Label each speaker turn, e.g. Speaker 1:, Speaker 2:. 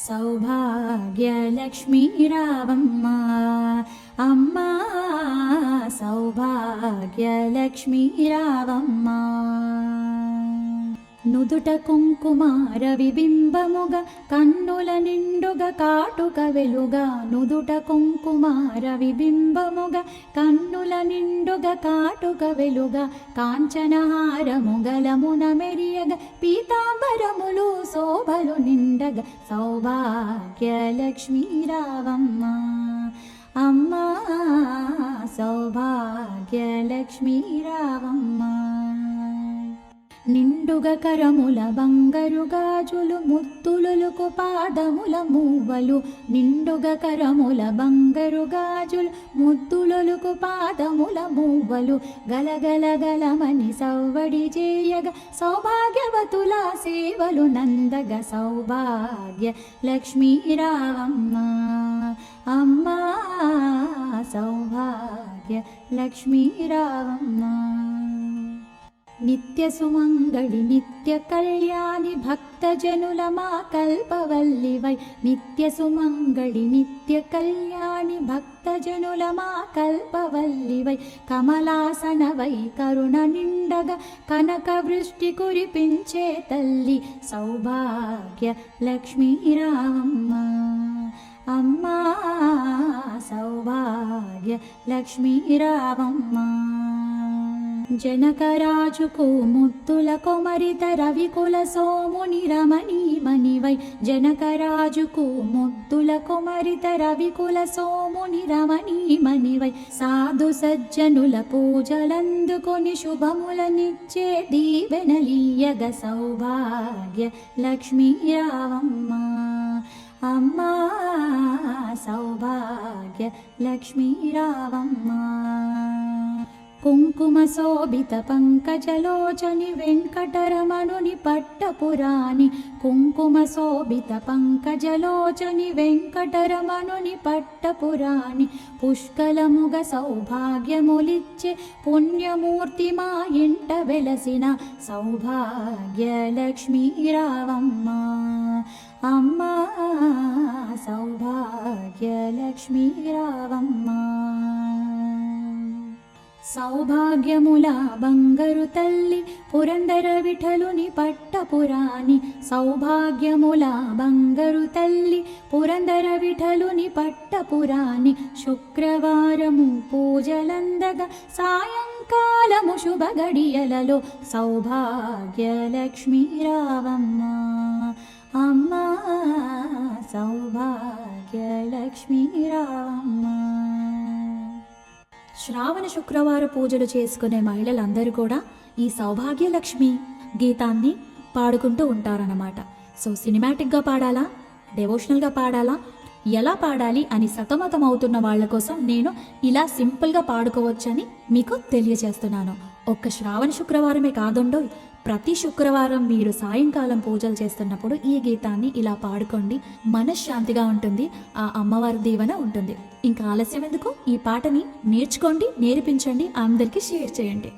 Speaker 1: సౌభాగ్యలక్ష్మీ రావమ్మ అమ్మా సౌభాగ్యలక్ష్మీ రావమ్మ. నుదుట కుంకుమార విబింబముగ కన్నుల నిండుగ కాటుక వెలుగా. నుదుట కుంకుమార విబింబముగ కన్నుల నిండుగ కాటుక వెలుగా. కాంచనహారము గలమున మెరియగ పీతాంబరములు శోభలు నిండగ. సౌభాగ్యలక్ష్మీ రావమ్మ అమ్మా సౌభాగ్యలక్ష్మీ రావమ్మ. నిండుగ కరముల బంగారు గాజులు ముద్దులొలుకు పాదముల మూవలు. నిండుగ కరముల బంగారు గాజులు ముద్దులొలుకు పాదముల మూవలు. గలగల గలమని సవ్వడి చేయగ సౌభాగ్యవతుల సేవలు నందగ. సౌభాగ్య లక్ష్మీ రావమ్మ అమ్మా సౌభాగ్య లక్ష్మీ రావమ్మ. నిత్య సుమంగళి నిత్య కళ్యాణి భక్తజనుల మా కల్పవల్లివై. నిత్య సుమంగళి నిత్య కళ్యాణి భక్తజనుల మా కల్పవల్లివై. కమలాసనవై కరుణ నిండగ కనక వృష్టి కురిపించే తల్లి. సౌభాగ్య లక్ష్మీ రావమ్మ అమ్మా సౌభాగ్య లక్ష్మీ రావమ్మ. జనకరాజుకు ముద్దుల కొమరిత రవికుల సోముని రమణీమణివై. జనకరాజుకు ముద్దుల కొమరిత రవికుల సోముని రమణీమణివై. సాధు సజ్జనుల పూజలందుకొని శుభములనిచ్చే దీవెనలీయగ. సౌభాగ్య లక్ష్మీ రావమ్మ అమ్మా సౌభాగ్య లక్ష్మీ రావమ్మ. కుంకుమ శోభిత పంకజలోచని వెంకటరమణుని పట్టపురాణి. కుంకుమ శోభిత పంకజలోచని వెంకటరమణుని పట్టపురాణి. పుష్కలముగ సౌభాగ్యములిచ్చే పుణ్యమూర్తి మా ఇంట వెలసిన. సౌభాగ్య లక్ష్మీ రావమ్మ అమ్మా సౌభాగ్య లక్ష్మీ రావమ్మ. సౌభాగ్యముల బంగారు తల్లి పురందర విఠలుని పట్టపురాణి. సౌభాగ్యముల బంగారు తల్లి పురందర విఠలుని పట్టపురాణి. శుక్రవారము పూజలందగా సాయంకాలము శుభ గడియలలో. సౌభాగ్య లక్ష్మీ రావమ్మ అమ్మా సౌభాగ్య లక్ష్మీ రావమ్మ. శ్రావణ శుక్రవార పూజలు చేసుకునే మహిళలందరూ కూడా ఈ సౌభాగ్యలక్ష్మి గీతాన్ని పాడుకుంటూ ఉంటారన్నమాట. సో సినిమాటిక్గా పాడాలా, డెవోషనల్గా పాడాలా, ఎలా పాడాలి అని సతమతం అవుతున్న వాళ్ళ కోసం నేను ఇలా సింపుల్గా పాడుకోవచ్చని మీకు తెలియజేస్తున్నాను. ఒక్క శ్రావణ శుక్రవారమే కాదుండో, ప్రతి శుక్రవారం మీరు సాయంకాలం పూజలు చేస్తున్నప్పుడు ఈ గీతాన్ని ఇలా పాడుకోండి. మనశ్శాంతిగా ఉంటుంది, ఆ అమ్మవారి దీవెన ఉంటుంది. ఇంకా ఆలస్యం ఎందుకు, ఈ పాటని నేర్చుకోండి, నేర్పించండి, అందరికీ షేర్ చేయండి.